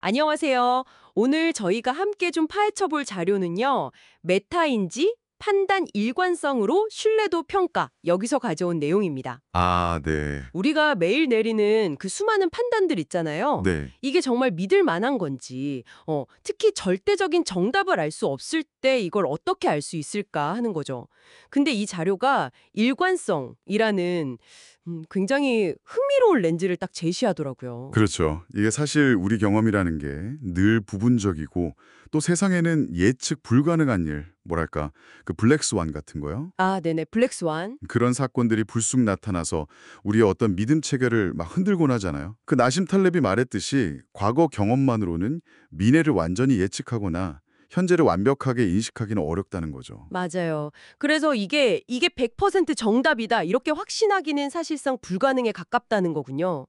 안녕하세요. 오늘 저희가 함께 좀 파헤쳐 볼 자료는요. 메타인지, 판단 일관성으로 신뢰도 평가, 여기서 가져온 내용입니다. 아, 네. 우리가 매일 내리는 그 수많은 판단들 있잖아요. 네. 이게 정말 믿을 만한 건지, 특히 절대적인 정답을 알 수 없을 때 이걸 어떻게 알 수 있을까 하는 거죠. 근데 이 자료가 일관성이라는 굉장히 흥미로운 렌즈를 딱 제시하더라고요. 그렇죠. 이게 사실 우리 경험이라는 게 늘 부분적이고 또 세상에는 예측 불가능한 일, 뭐랄까, 그 블랙스완 같은 거요. 아, 네네. 블랙스완. 그런 사건들이 불쑥 나타나서 우리의 어떤 믿음 체계를 막 흔들곤 하잖아요. 그 나심 탈렙이 말했듯이 과거 경험만으로는 미래를 완전히 예측하거나 현재를 완벽하게 인식하기는 어렵다는 거죠. 맞아요. 그래서 이게 100% 정답이다. 이렇게 확신하기는 사실상 불가능에 가깝다는 거군요.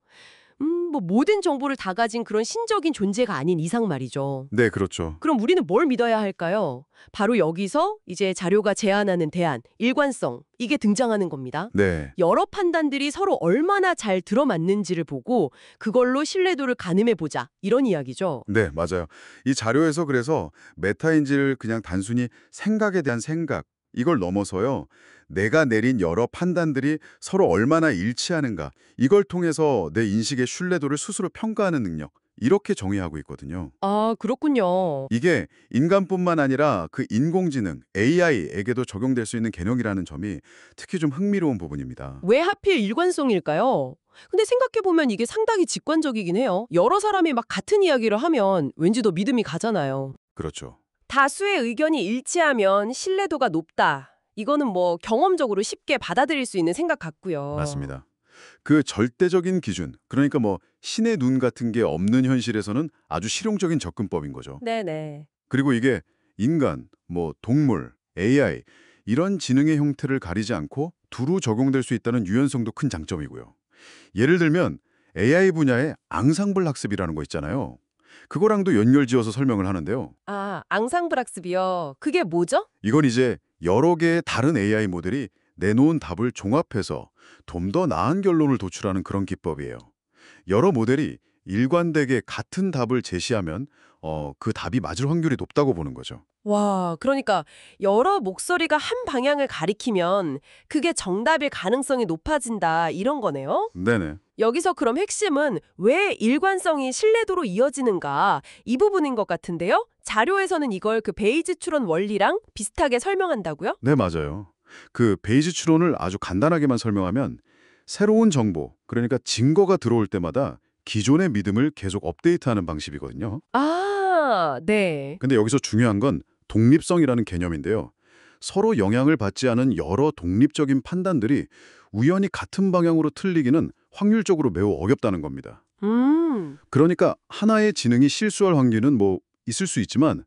뭐 모든 정보를 다 가진 그런 신적인 존재가 아닌 이상 말이죠. 네, 그렇죠. 그럼 우리는 뭘 믿어야 할까요? 바로 여기서 이제 자료가 제안하는 대안, 일관성, 이게 등장하는 겁니다. 네. 여러 판단들이 서로 얼마나 잘 들어맞는지를 보고 그걸로 신뢰도를 가늠해 보자. 이런 이야기죠. 네, 맞아요. 이 자료에서 그래서 메타인지를 그냥 단순히 생각에 대한 생각, 이걸 넘어서요. 내가 내린 여러 판단들이 서로 얼마나 일치하는가, 이걸 통해서 내 인식의 신뢰도를 스스로 평가하는 능력, 이렇게 정의하고 있거든요. 아, 그렇군요. 이게 인간뿐만 아니라 그 인공지능, AI에게도 적용될 수 있는 개념이라는 점이 특히 좀 흥미로운 부분입니다. 왜 하필 일관성일까요? 근데 생각해보면 이게 상당히 직관적이긴 해요. 여러 사람이 막 같은 이야기를 하면 왠지 더 믿음이 가잖아요. 그렇죠. 다수의 의견이 일치하면 신뢰도가 높다. 이거는 뭐 경험적으로 쉽게 받아들일 수 있는 생각 같고요. 맞습니다. 그 절대적인 기준, 그러니까 뭐 신의 눈 같은 게 없는 현실에서는 아주 실용적인 접근법인 거죠. 네네. 그리고 이게 인간, 뭐 동물, AI 이런 지능의 형태를 가리지 않고 두루 적용될 수 있다는 유연성도 큰 장점이고요. 예를 들면 AI 분야의 앙상블 학습이라는 거 있잖아요. 그거랑도 연결지어서 설명을 하는데요. 아, 앙상블 학습이요. 그게 뭐죠? 이건 이제 여러 개의 다른 AI 모델이 내놓은 답을 종합해서 좀 더 나은 결론을 도출하는 그런 기법이에요. 여러 모델이 일관되게 같은 답을 제시하면 그 답이 맞을 확률이 높다고 보는 거죠. 와, 그러니까 여러 목소리가 한 방향을 가리키면 그게 정답일 가능성이 높아진다 이런 거네요? 네네. 여기서 그럼 핵심은 왜 일관성이 신뢰도로 이어지는가 이 부분인 것 같은데요? 자료에서는 이걸 그 베이지 추론 원리랑 비슷하게 설명한다고요? 네, 맞아요. 그 베이지 추론을 아주 간단하게만 설명하면 새로운 정보, 그러니까 증거가 들어올 때마다 기존의 믿음을 계속 업데이트하는 방식이거든요. 아, 네. 근데 여기서 중요한 건 독립성이라는 개념인데요. 서로 영향을 받지 않은 여러 독립적인 판단들이 우연히 같은 방향으로 틀리기는 확률적으로 매우 어렵다는 겁니다. 그러니까 하나의 지능이 실수할 확률은 뭐 있을 수 있지만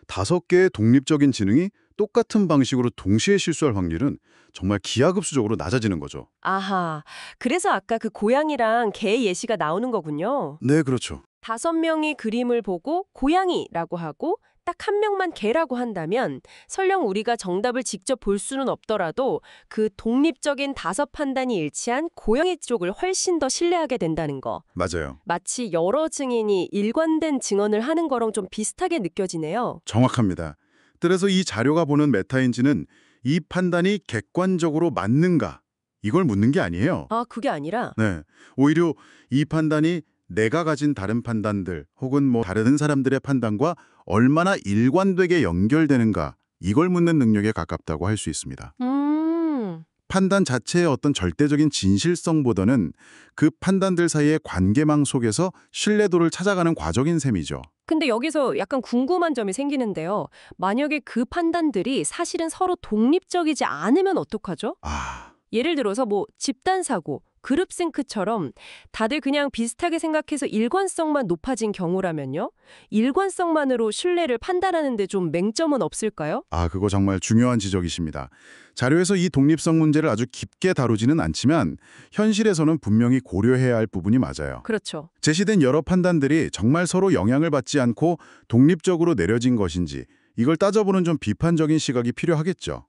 5개의 독립적인 지능이 똑같은 방식으로 동시에 실수할 확률은 정말 기하급수적으로 낮아지는 거죠. 아하. 그래서 아까 그 고양이랑 개 예시가 나오는 거군요. 네, 그렇죠. 5명이 그림을 보고 고양이라고 하고 딱 한 명만 개라고 한다면 설령 우리가 정답을 직접 볼 수는 없더라도 그 독립적인 5판단이 일치한 고양이 쪽을 훨씬 더 신뢰하게 된다는 거. 맞아요. 마치 여러 증인이 일관된 증언을 하는 거랑 좀 비슷하게 느껴지네요. 정확합니다. 그래서 이 자료가 보는 메타인지는 이 판단이 객관적으로 맞는가 이걸 묻는 게 아니에요. 아, 그게 아니라? 네, 오히려 이 판단이 내가 가진 다른 판단들 혹은 뭐 다른 사람들의 판단과 얼마나 일관되게 연결되는가 이걸 묻는 능력에 가깝다고 할 수 있습니다. 판단 자체의 어떤 절대적인 진실성보다는 그 판단들 사이의 관계망 속에서 신뢰도를 찾아가는 과정인 셈이죠. 근데 여기서 약간 궁금한 점이 생기는데요. 만약에 그 판단들이 사실은 서로 독립적이지 않으면 어떡하죠? 아, 예를 들어서 뭐 집단사고, 그룹싱크처럼 다들 그냥 비슷하게 생각해서 일관성만 높아진 경우라면요? 일관성만으로 신뢰를 판단하는 데 좀 맹점은 없을까요? 그거 정말 중요한 지적이십니다. 자료에서 이 독립성 문제를 아주 깊게 다루지는 않지만 현실에서는 분명히 고려해야 할 부분이 맞아요. 그렇죠. 제시된 여러 판단들이 정말 서로 영향을 받지 않고 독립적으로 내려진 것인지 이걸 따져보는 좀 비판적인 시각이 필요하겠죠.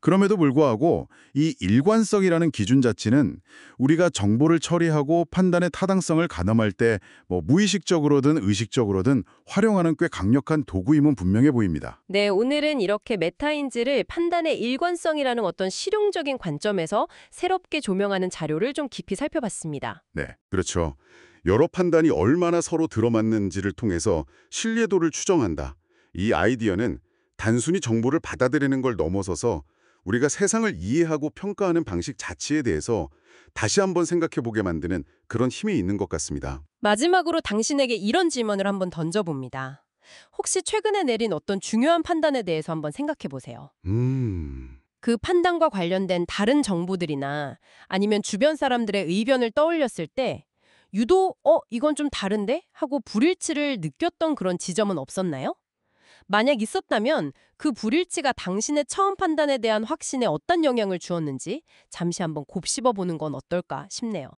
그럼에도 불구하고 이 일관성이라는 기준 자체는 우리가 정보를 처리하고 판단의 타당성을 가늠할 때 무의식적으로든 의식적으로든 활용하는 꽤 강력한 도구임은 분명해 보입니다. 네, 오늘은 이렇게 메타인지를 판단의 일관성이라는 어떤 실용적인 관점에서 새롭게 조명하는 자료를 좀 깊이 살펴봤습니다. 네, 그렇죠. 여러 판단이 얼마나 서로 들어맞는지를 통해서 신뢰도를 추정한다. 이 아이디어는 단순히 정보를 받아들이는 걸 넘어서서 우리가 세상을 이해하고 평가하는 방식 자체에 대해서 다시 한번 생각해 보게 만드는 그런 힘이 있는 것 같습니다. 마지막으로 당신에게 이런 질문을 한번 던져봅니다. 혹시 최근에 내린 어떤 중요한 판단에 대해서 한번 생각해 보세요. 그 판단과 관련된 다른 정보들이나 아니면 주변 사람들의 의견을 떠올렸을 때 유독 이건 좀 다른데? 하고 불일치를 느꼈던 그런 지점은 없었나요? 만약 있었다면 그 불일치가 당신의 처음 판단에 대한 확신에 어떤 영향을 주었는지 잠시 한번 곱씹어 보는 건 어떨까 싶네요.